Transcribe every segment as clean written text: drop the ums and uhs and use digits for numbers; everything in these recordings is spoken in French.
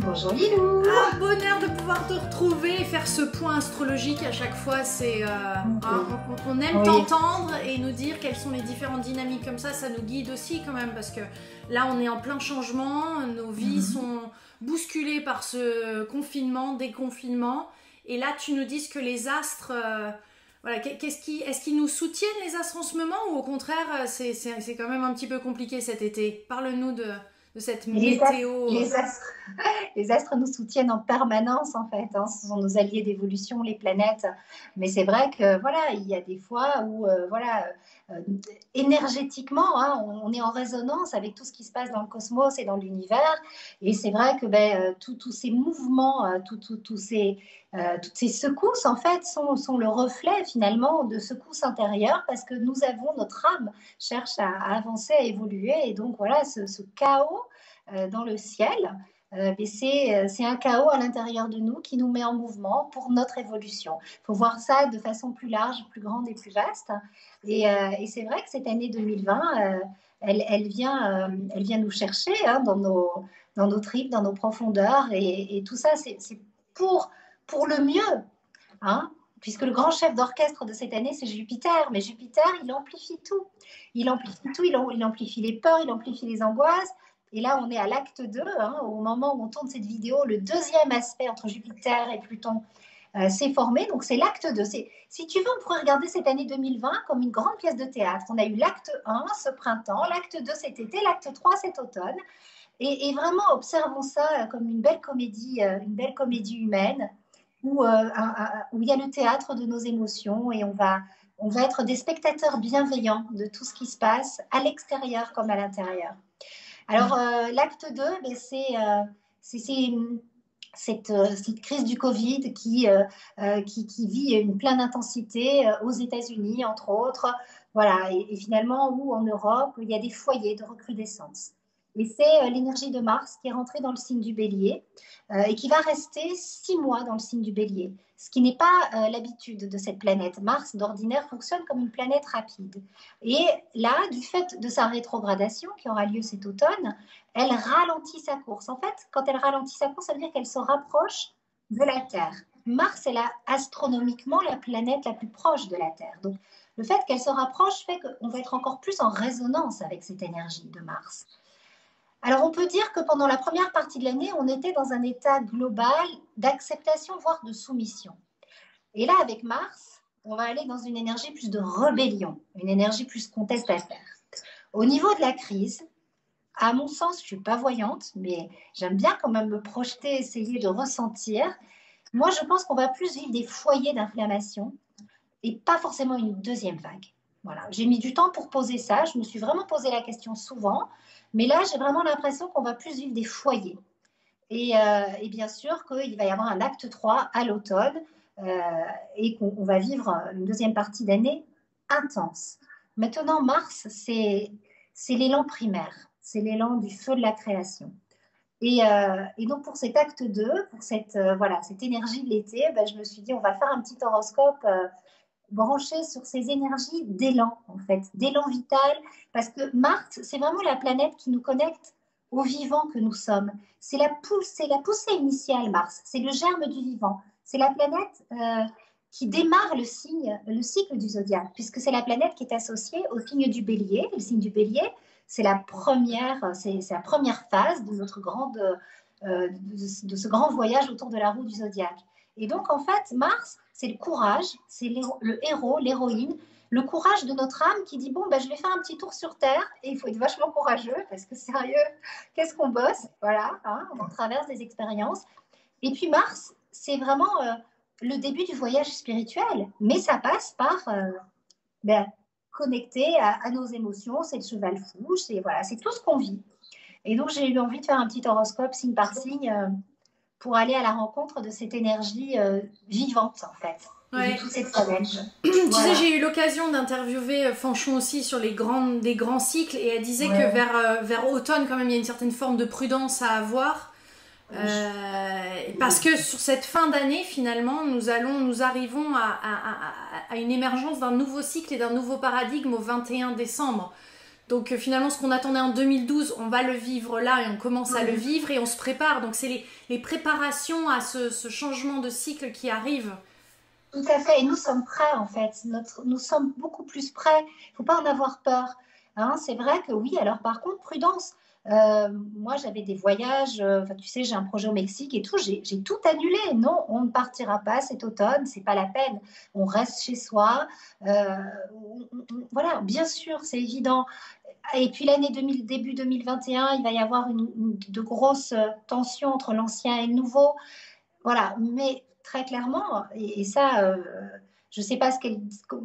Bonjour Lilou. Un bonheur de pouvoir te retrouver et faire ce point astrologique à chaque fois. C'est, on aime t'entendre et nous dire quelles sont les différentes dynamiques comme ça nous guide aussi quand même parce que là on est en plein changement, nos vies sont bousculées par ce confinement, déconfinement et là tu nous dis que les astres... Voilà, est-ce qu'ils nous soutiennent les astres en ce moment ou au contraire c'est quand même un petit peu compliqué cet été? Parle-nous de cette météo. Les astres nous soutiennent en permanence en fait, hein. Ce sont nos alliés d'évolution, les planètes. Mais c'est vrai que voilà, il y a des fois où énergétiquement, hein, on est en résonance avec tout ce qui se passe dans le cosmos et dans l'univers. Et c'est vrai que tous ces mouvements, toutes ces secousses en fait sont le reflet finalement de secousses intérieures parce que nous avons notre âme cherche à avancer, à évoluer et donc voilà ce chaos dans le ciel, c'est un chaos à l'intérieur de nous qui nous met en mouvement pour notre évolution. Il faut voir ça de façon plus large, plus grande et plus vaste. Et c'est vrai que cette année 2020, elle vient nous chercher hein, dans nos tripes, dans nos profondeurs. Et tout ça, c'est pour le mieux. Hein, puisque le grand chef d'orchestre de cette année, c'est Jupiter. Mais Jupiter, il amplifie tout. Il amplifie tout, il amplifie les peurs, il amplifie les angoisses. Et là, on est à l'acte 2, hein, au moment où on tourne cette vidéo, le deuxième aspect entre Jupiter et Pluton s'est formé. Donc, c'est l'acte 2. Si tu veux, on pourrait regarder cette année 2020 comme une grande pièce de théâtre. On a eu l'acte 1 ce printemps, l'acte 2 cet été, l'acte 3 cet automne. Et vraiment, observons ça comme une belle comédie humaine où il y a le théâtre de nos émotions et on va être des spectateurs bienveillants de tout ce qui se passe à l'extérieur comme à l'intérieur. Alors, l'acte 2, c'est cette crise du Covid qui vit une pleine intensité aux États-Unis, entre autres, voilà, et finalement où en Europe, il y a des foyers de recrudescence. Et c'est l'énergie de Mars qui est rentrée dans le signe du Bélier et qui va rester 6 mois dans le signe du Bélier, ce qui n'est pas l'habitude de cette planète. Mars, d'ordinaire, fonctionne comme une planète rapide. Et là, du fait de sa rétrogradation qui aura lieu cet automne, elle ralentit sa course. En fait, quand elle ralentit sa course, ça veut dire qu'elle se rapproche de la Terre. Mars est astronomiquement la planète la plus proche de la Terre. Donc, le fait qu'elle se rapproche fait qu'on va être encore plus en résonance avec cette énergie de Mars. Alors, on peut dire que pendant la première partie de l'année, on était dans un état global d'acceptation, voire de soumission. Et là, avec Mars, on va aller dans une énergie plus de rébellion, une énergie plus contestataire. Au niveau de la crise, à mon sens, je ne suis pas voyante, mais j'aime bien quand même me projeter, essayer de ressentir. Moi, je pense qu'on va plus vivre des foyers d'inflammation et pas forcément une deuxième vague. Voilà. J'ai mis du temps pour poser ça, je me suis vraiment posé la question souvent, mais là, j'ai vraiment l'impression qu'on va plus vivre des foyers. Et bien sûr qu'il va y avoir un acte 3 à l'automne et qu'on va vivre une deuxième partie d'année intense. Maintenant, Mars, c'est l'élan primaire, c'est l'élan du feu de la création. Et donc, pour cet acte 2, pour cette énergie de l'été, je me suis dit, on va faire un petit horoscope branché sur ces énergies d'élan, en fait, d'élan vital, parce que Mars, c'est vraiment la planète qui nous connecte au vivant que nous sommes. C'est la poussée initiale, Mars, c'est le germe du vivant. C'est la planète qui démarre le cycle du zodiaque, puisque c'est la planète qui est associée au signe du Bélier. Le signe du Bélier, c'est la première phase de notre de ce grand voyage autour de la roue du zodiaque. Et donc, en fait, Mars, c'est le courage, c'est le héros, l'héroïne, le courage de notre âme qui dit, bon, je vais faire un petit tour sur Terre et il faut être vachement courageux parce que sérieux, qu'est-ce qu'on bosse? Voilà, hein, on traverse des expériences. Et puis Mars, c'est vraiment le début du voyage spirituel, mais ça passe par connecter à nos émotions, c'est le cheval fou, c'est tout ce qu'on vit. Et donc, j'ai eu envie de faire un petit horoscope signe par signe pour aller à la rencontre de cette énergie vivante, en fait, ouais. De tous ces challenges. Tu sais, j'ai eu l'occasion d'interviewer Fanchon aussi sur des grands cycles, et elle disait que vers automne, quand même, il y a une certaine forme de prudence à avoir, parce que sur cette fin d'année, finalement, nous arrivons à une émergence d'un nouveau cycle et d'un nouveau paradigme au 21 décembre. Donc finalement, ce qu'on attendait en 2012, on va le vivre là et on commence à le vivre et on se prépare. Donc c'est les préparations à ce changement de cycle qui arrive. Tout à fait, et nous sommes prêts en fait, nous sommes beaucoup plus prêts, il ne faut pas en avoir peur. Hein, c'est vrai que oui, alors par contre, prudence. Moi, j'avais des voyages, tu sais, j'ai un projet au Mexique et tout, j'ai tout annulé. Non, on ne partira pas cet automne, c'est pas la peine. On reste chez soi. Voilà, bien sûr, c'est évident. Et puis début 2021, il va y avoir de grosses tensions entre l'ancien et le nouveau. Voilà, mais très clairement, et ça, je ne sais pas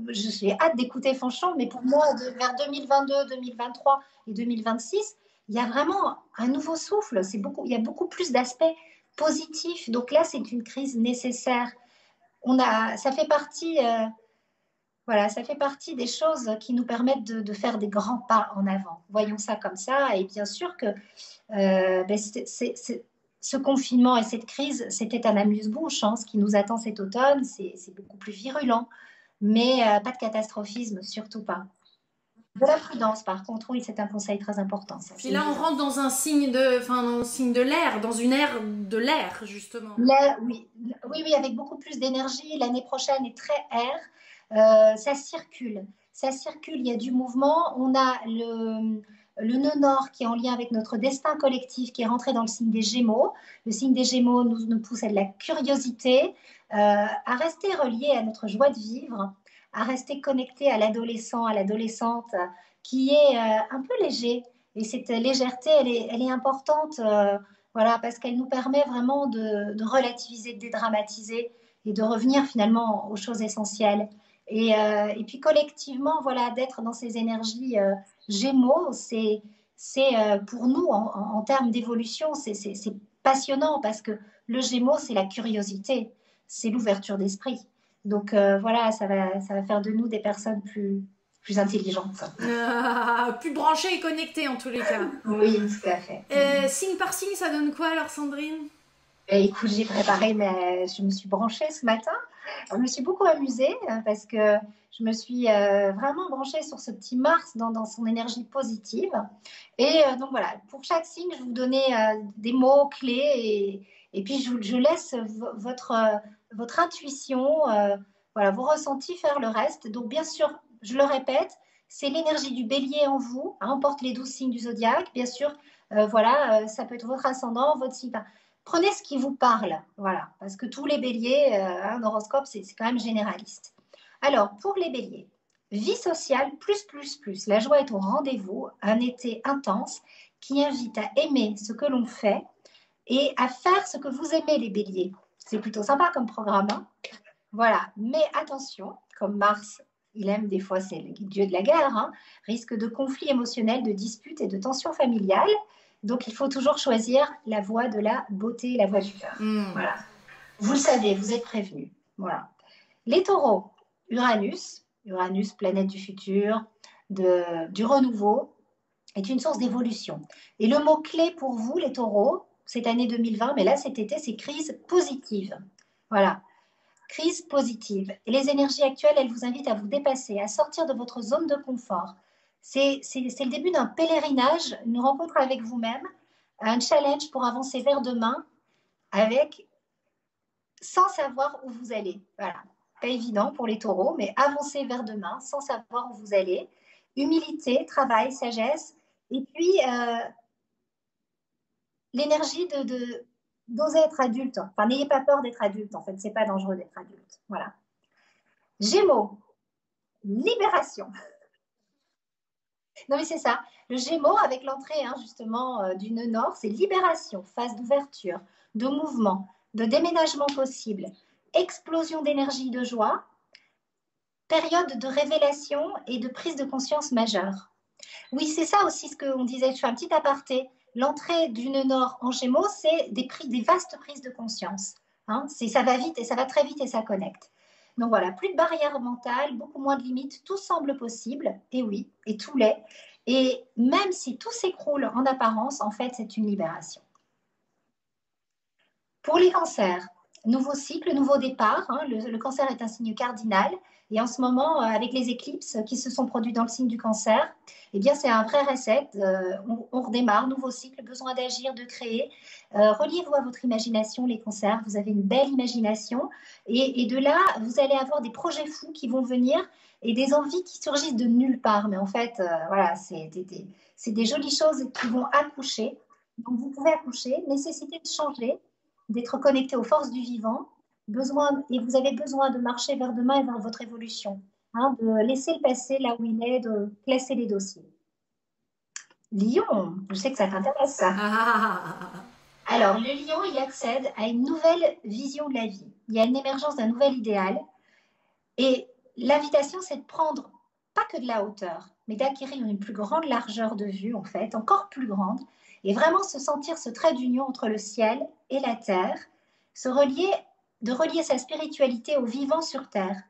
j'ai hâte d'écouter Fanchon, mais pour moi, vers 2022, 2023 et 2026, il y a vraiment un nouveau souffle. Il y a beaucoup plus d'aspects positifs. Donc là, c'est une crise nécessaire. Ça fait partie, voilà, ça fait partie des choses qui nous permettent de faire des grands pas en avant. Voyons ça comme ça. Et bien sûr que ce confinement et cette crise, c'était un amuse-bouche. Hein. Ce qui nous attend cet automne, c'est beaucoup plus virulent. Mais pas de catastrophisme, surtout pas. De la prudence, par contre, oui, c'est un conseil très important. Ça, puis là, on rentre dans un signe de l'air, dans une ère de l'air, justement. Là, oui, avec beaucoup plus d'énergie. L'année prochaine est très air. Ça circule. Il y a du mouvement. On a le nœud nord qui est en lien avec notre destin collectif, qui est rentré dans le signe des Gémeaux. Le signe des Gémeaux nous pousse à de la curiosité, à rester relié à notre joie de vivre, à rester connecté à l'adolescent, à l'adolescente, qui est un peu léger. Et cette légèreté, elle est importante, voilà, parce qu'elle nous permet vraiment de relativiser, de dédramatiser et de revenir finalement aux choses essentielles. Et puis collectivement, voilà, d'être dans ces énergies Gémeaux, c'est pour nous, en termes d'évolution, c'est passionnant parce que le Gémeaux, c'est la curiosité, c'est l'ouverture d'esprit. Donc voilà, ça va faire de nous des personnes plus intelligentes. Plus branchées et connectées en tous les cas. Oui, tout à fait. Signe par signe, ça donne quoi alors, Sandrine? Écoute, j'ai préparé, mais je me suis branchée ce matin. Je me suis beaucoup amusée parce que je me suis vraiment branchée sur ce petit Mars dans son énergie positive. Et donc voilà, pour chaque signe, je vais vous donner des mots clés et puis je laisse votre intuition, voilà, vos ressentis faire le reste. Donc bien sûr, je le répète, c'est l'énergie du bélier en vous, hein, on porte les 12 signes du zodiaque. Bien sûr, voilà, ça peut être votre ascendant, votre signe. Prenez ce qui vous parle, voilà, parce que tous les béliers, un horoscope, c'est quand même généraliste. Alors, pour les béliers, vie sociale, plus. La joie est au rendez-vous, un été intense qui invite à aimer ce que l'on fait et à faire ce que vous aimez, les béliers. C'est plutôt sympa comme programme, hein. Voilà, mais attention, comme Mars, il aime des fois, c'est le dieu de la guerre, hein, risque de conflits émotionnels, de disputes et de tensions familiales. Donc, il faut toujours choisir la voie de la beauté, la voie du cœur. Voilà. Vous le savez, vous êtes prévenus. Voilà. Les taureaux, Uranus, planète du futur, du renouveau, est une source d'évolution. Et le mot-clé pour vous, les taureaux, cette année 2020, mais là, cet été, c'est crise positive. Voilà. Crise positive. Et les énergies actuelles, elles vous invitent à vous dépasser, à sortir de votre zone de confort. C'est le début d'un pèlerinage, une rencontre avec vous-même, un challenge pour avancer vers demain sans savoir où vous allez. Voilà, pas évident pour les taureaux, mais avancer vers demain sans savoir où vous allez. Humilité, travail, sagesse, et puis l'énergie d'oser être adulte. Enfin, n'ayez pas peur d'être adulte, en fait, c'est pas dangereux d'être adulte. Voilà. Gémeaux, libération. Non, mais c'est ça. Le Gémeaux, avec l'entrée justement du nœud nord, c'est libération, phase d'ouverture, de mouvement, de déménagement possible, explosion d'énergie, de joie, période de révélation et de prise de conscience majeure. Oui, c'est ça aussi ce qu'on disait. Je fais un petit aparté. L'entrée du nœud nord en Gémeaux, c'est des vastes prises de conscience. Hein, ça va vite et ça va très vite et ça connecte. Donc voilà, plus de barrières mentales, beaucoup moins de limites, tout semble possible, et oui, et tout l'est. Et même si tout s'écroule en apparence, en fait, c'est une libération. Pour les cancers, nouveau cycle, nouveau départ. Hein, le cancer est un signe cardinal, Et en ce moment, avec les éclipses qui se sont produites dans le signe du Cancer, eh bien, c'est un vrai reset. On redémarre, nouveau cycle, besoin d'agir, de créer. Reliez-vous à votre imagination, les cancers. Vous avez une belle imagination. Et de là, vous allez avoir des projets fous qui vont venir et des envies qui surgissent de nulle part. Mais en fait, voilà, c'est des jolies choses qui vont accoucher. Donc, vous pouvez accoucher, nécessité de changer, d'être connecté aux forces du vivant. Et vous avez besoin de marcher vers demain et vers votre évolution, hein, de laisser le passé là où il est, de classer les dossiers. Lion, je sais que ça t'intéresse ça. Alors, le lion, il accède à une nouvelle vision de la vie. Il y a une émergence d'un nouvel idéal. Et l'invitation, c'est de prendre pas que de la hauteur, mais d'acquérir une plus grande largeur de vue, en fait, encore plus grande, et vraiment se sentir ce trait d'union entre le ciel et la terre, de relier sa spiritualité au vivant sur terre.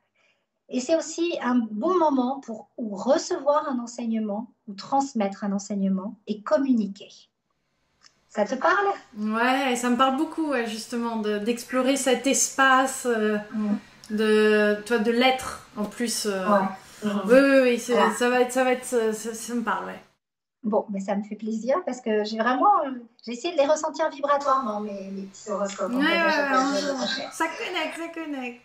Et c'est aussi un bon moment pour recevoir un enseignement, ou transmettre un enseignement et communiquer. Ça te parle? Ouais, ça me parle beaucoup, ouais, justement, d'explorer cet espace de l'être, en plus. Oui, ça me parle, ouais. Bon, mais ça me fait plaisir parce que j'ai essayé de les ressentir vibratoirement, mes petits horoscopes. Ça connecte.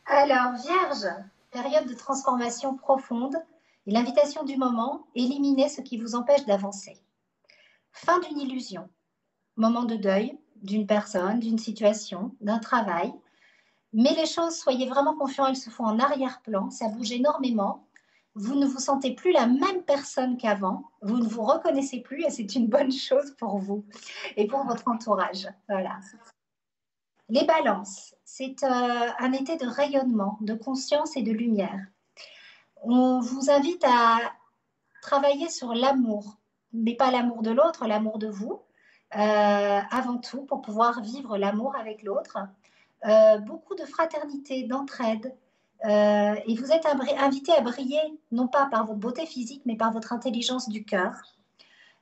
Alors, Vierge, période de transformation profonde et l'invitation du moment, éliminez ce qui vous empêche d'avancer. Fin d'une illusion, moment de deuil d'une personne, d'une situation, d'un travail. Mais les choses, soyez vraiment confiants, elles se font en arrière-plan, ça bouge énormément. Vous ne vous sentez plus la même personne qu'avant, vous ne vous reconnaissez plus et c'est une bonne chose pour vous et pour votre entourage. Voilà. Les balances, c'est un été de rayonnement, de conscience et de lumière. On vous invite à travailler sur l'amour, mais pas l'amour de l'autre, l'amour de vous, avant tout, pour pouvoir vivre l'amour avec l'autre. Beaucoup de fraternité, d'entraide. Et vous êtes invité à briller, non pas par votre beauté physique, mais par votre intelligence du cœur.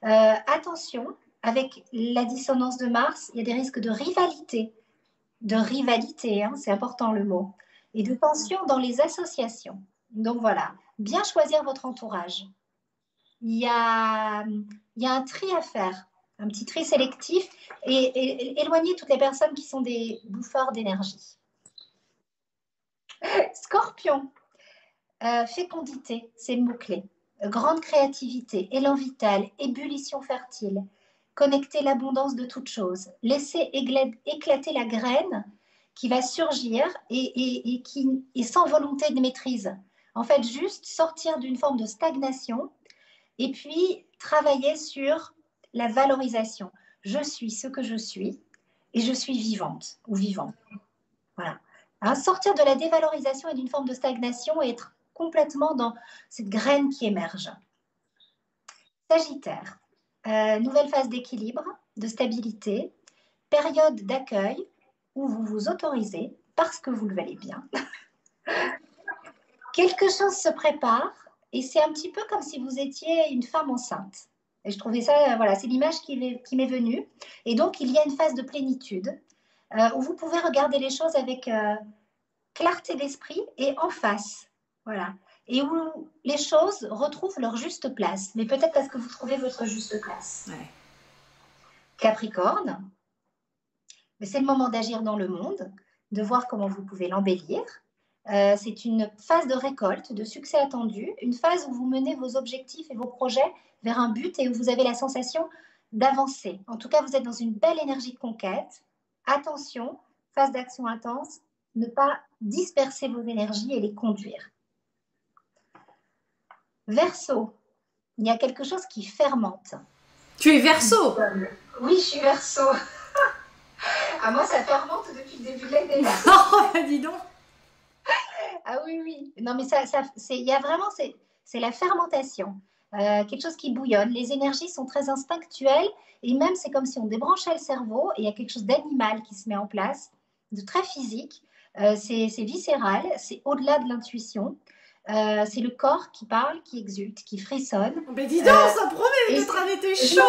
Attention, avec la dissonance de Mars, il y a des risques de rivalité, hein, c'est important le mot, et de tension dans les associations. Donc voilà, bien choisir votre entourage. Il y a un tri à faire, un petit tri sélectif, et éloigner toutes les personnes qui sont des bouffeurs d'énergie. Scorpion, fécondité, c'est le mot-clé. Grande créativité, élan vital, ébullition fertile. Connecter l'abondance de toutes choses. Laisser éclater la graine qui va surgir et qui est sans volonté de maîtrise. En fait, juste sortir d'une forme de stagnation et puis travailler sur la valorisation. Je suis ce que je suis et je suis vivante ou vivant. Voilà. Hein, sortir de la dévalorisation et d'une forme de stagnation et être complètement dans cette graine qui émerge. Sagittaire, nouvelle phase d'équilibre, de stabilité, période d'accueil où vous vous autorisez, parce que vous le valez bien. Quelque chose se prépare et c'est un petit peu comme si vous étiez une femme enceinte. Et je trouvais ça, voilà, c'est l'image qui m'est venue. Et donc, il y a une phase de plénitude où vous pouvez regarder les choses avec clarté d'esprit et en face. Voilà. Et où les choses retrouvent leur juste place. Mais peut-être parce que vous trouvez votre juste place. Ouais. Capricorne, c'est le moment d'agir dans le monde, de voir comment vous pouvez l'embellir. C'est une phase de récolte, de succès attendu, une phase où vous menez vos objectifs et vos projets vers un but et où vous avez la sensation d'avancer. En tout cas, vous êtes dans une belle énergie de conquête. Attention, phase d'action intense, ne pas disperser vos énergies et les conduire. Verseau, il y a quelque chose qui fermente. Tu es Verseau? Oui, je suis Verseau. Ah, moi, ça fermente depuis le début de l'année. Oh, dis donc. Ah oui. Non, mais il y a vraiment, c'est la fermentation. Quelque chose qui bouillonne. Les énergies sont très instinctuelles et même c'est comme si on débranchait le cerveau et il y a quelque chose d'animal qui se met en place, de très physique. C'est viscéral, c'est au-delà de l'intuition. C'est le corps qui parle, qui exulte, qui frissonne. Mais dis donc, ça promet d'être un été chaud.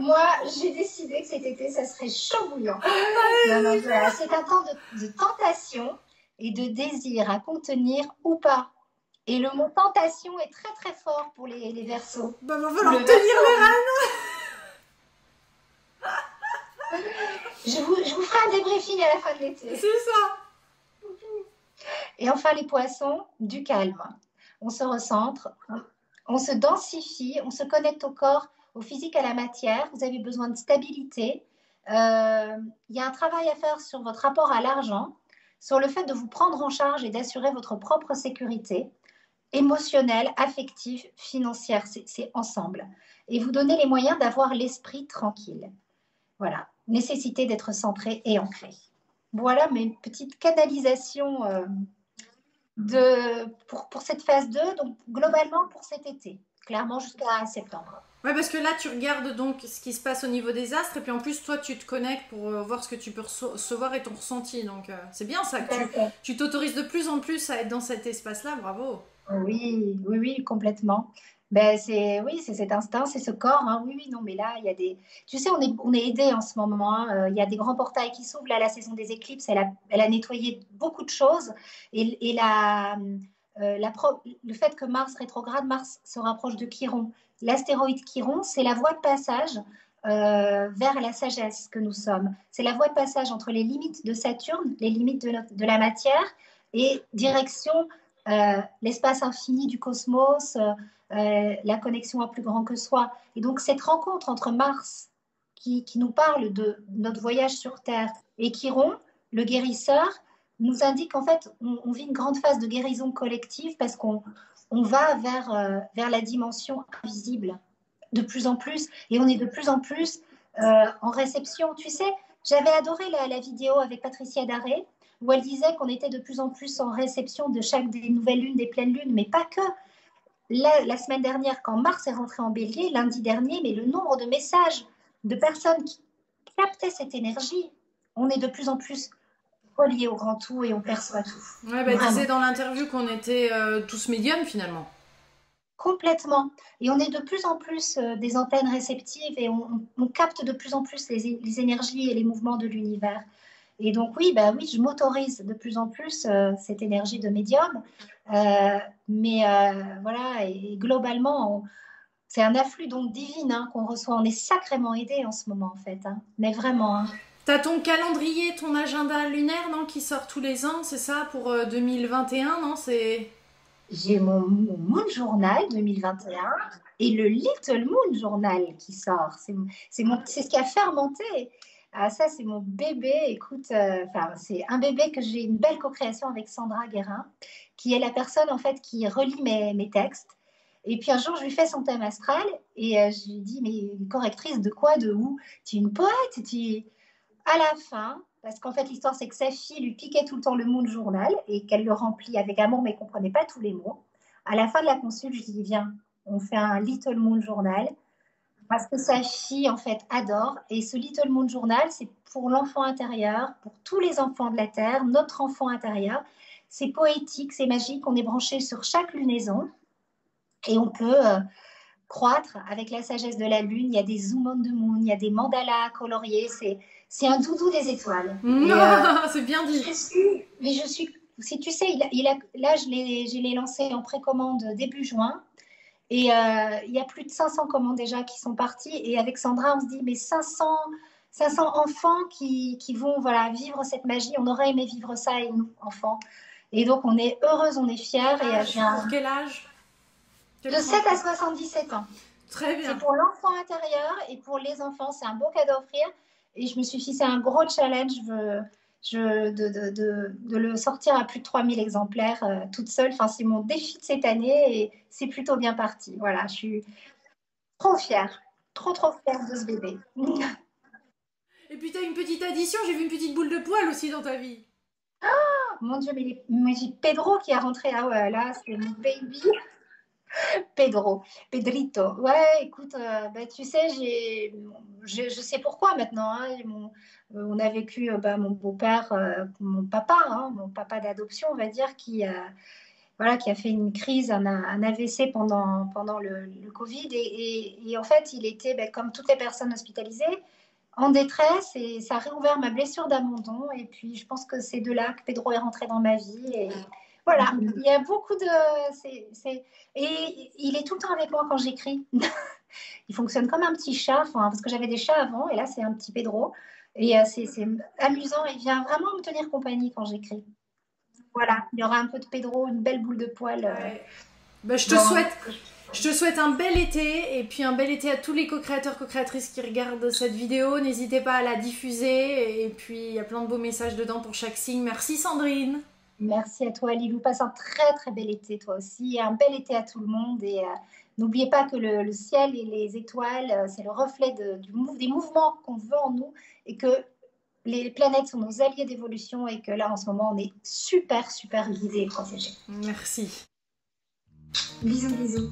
Moi, j'ai décidé que cet été, ça serait chaud bouillant. Non, non, voilà. C'est un temps de tentation et de désir à contenir ou pas. Et le mot tentation est très très fort pour les Verseaux. Bah, va falloir tenir les rênes. Je vous ferai un débriefing à la fin de l'été. C'est ça. Et enfin, les poissons, du calme. On se recentre, on se densifie, on se connecte au corps, au physique, à la matière. Vous avez besoin de stabilité. Il y a un travail à faire sur votre rapport à l'argent, sur le fait de vous prendre en charge et d'assurer votre propre sécurité émotionnelle, affective, financière. C'est ensemble. Et vous donner les moyens d'avoir l'esprit tranquille. Voilà. Nécessité d'être centré et ancré. Voilà mes petites canalisations pour cette phase 2, donc globalement pour cet été, clairement jusqu'à septembre. Ouais, parce que là, tu regardes donc ce qui se passe au niveau des astres, et puis en plus, toi, tu te connectes pour voir ce que tu peux recevoir et ton ressenti. Donc, c'est bien ça que tu t'autorises de plus en plus à être dans cet espace-là. Bravo. Oui, oui, oui, complètement. Ben, oui, c'est cet instinct, c'est ce corps. Hein. Oui, oui, non, mais là, il y a des. Tu sais, on est aidé en ce moment. Hein. Il y a des grands portails qui s'ouvrent. Là, la saison des éclipses, elle a nettoyé beaucoup de choses. Et le fait que Mars rétrograde, Mars se rapproche de Chiron. L'astéroïde Chiron, c'est la voie de passage vers la sagesse que nous sommes. C'est la voie de passage entre les limites de Saturne, les limites de la matière, et direction l'espace infini du cosmos, la connexion à plus grand que soi. Et donc cette rencontre entre Mars, qui nous parle de notre voyage sur Terre, et Chiron, le guérisseur, nous indique en fait on vit une grande phase de guérison collective parce qu'on va vers la dimension invisible de plus en plus, et on est de plus en plus en réception. Tu sais, j'avais adoré la vidéo avec Patricia Daré, où elle disait qu'on était de plus en plus en réception de chaque des nouvelles lunes, des pleines lunes, mais pas que. La semaine dernière, quand Mars est rentré en bélier, lundi dernier, mais le nombre de messages de personnes qui captaient cette énergie, on est de plus en plus reliés au grand tout et on perçoit tout. Ouais, bah, elle disait dans l'interview qu'on était tous médiums finalement. Complètement. Et on est de plus en plus des antennes réceptives et on capte de plus en plus les énergies et les mouvements de l'univers. Et donc oui, bah oui, je m'autorise de plus en plus cette énergie de médium. Mais voilà, et globalement, c'est un afflux donc divin hein, qu'on reçoit. On est sacrément aidé en ce moment en fait. Hein. Mais vraiment. Hein. T'as ton calendrier, ton agenda lunaire, non, qui sort tous les ans, c'est ça, pour 2021, non? J'ai mon Moon Journal 2021 et le Little Moon Journal qui sort. C'est ce qui a fermenté. Ah, ça, c'est mon bébé. Écoute, c'est un bébé que j'ai une belle co-création avec Sandra Guérin, qui est la personne en fait qui relit mes textes. Et puis un jour, je lui fais son thème astral et je lui dis, mais correctrice de quoi, de où? Tu es une poète? À la fin, parce qu'en fait, l'histoire, c'est que sa fille lui piquait tout le temps le Moon Journal et qu'elle le remplit avec amour, mais ne comprenait pas tous les mots. À la fin de la consulte, je dis, viens, on fait un Little Moon Journal parce que sa fille, en fait, adore. Et ce Little Moon Journal, c'est pour l'enfant intérieur, pour tous les enfants de la Terre, notre enfant intérieur. C'est poétique, c'est magique. On est branché sur chaque lunaison et on peut croître avec la sagesse de la lune. Il y a des zoom on the moon, il y a des mandalas coloriés. C'est un doudou des étoiles. C'est bien dit. Je suis, si tu sais, là, je l'ai lancé en précommande début juin. Et il y a plus de 500 commandes déjà qui sont parties. Et avec Sandra, on se dit, mais 500 enfants qui vont voilà, vivre cette magie. On aurait aimé vivre ça, et nous, enfants. Et donc, on est heureuse, on est fiers. Pour quel âge? De 7 à 77 ans. Très bien. C'est pour l'enfant intérieur et pour les enfants, c'est un beau cadeau à offrir. Et je me suis fixé un gros challenge de le sortir à plus de 3000 exemplaires toute seule. Enfin, c'est mon défi de cette année et c'est plutôt bien parti. Voilà, je suis trop fière, trop fière de ce bébé. Et puis, tu as une petite addition, j'ai vu une petite boule de poil aussi dans ta vie. Oh, mon Dieu, mais j'ai Pedro qui est rentré. Ah ouais, là, c'est mon baby. Pedrito. Ouais, écoute, bah, tu sais, je sais pourquoi maintenant. Hein, on a vécu mon beau-père, mon papa d'adoption, on va dire, qui voilà, qui a fait une crise, un AVC pendant le Covid. Et en fait, il était, ben, comme toutes les personnes hospitalisées, en détresse, et ça a réouvert ma blessure d'abandon. Et puis, je pense que c'est de là que Pedro est rentré dans ma vie. Et voilà, il y a beaucoup de... Et il est tout le temps avec moi quand j'écris. Il fonctionne comme un petit chat, parce que j'avais des chats avant, et là, c'est un petit Pedro. Et c'est amusant, il vient vraiment me tenir compagnie quand j'écris. Voilà, il y aura un peu de Pedro, une belle boule de poil. Ouais. Bah, je te souhaite un bel été, et puis un bel été à tous les co-créateurs, co-créatrices qui regardent cette vidéo. N'hésitez pas à la diffuser, et puis il y a plein de beaux messages dedans pour chaque signe. Merci Sandrine. Merci à toi Lilou, passe un très très bel été toi aussi, et un bel été à tout le monde. Et n'oubliez pas que le ciel et les étoiles, c'est le reflet des mouvements qu'on veut en nous, et que les planètes sont nos alliés d'évolution, et que là en ce moment on est super super guidés et protégés. Merci. Bisous bisous.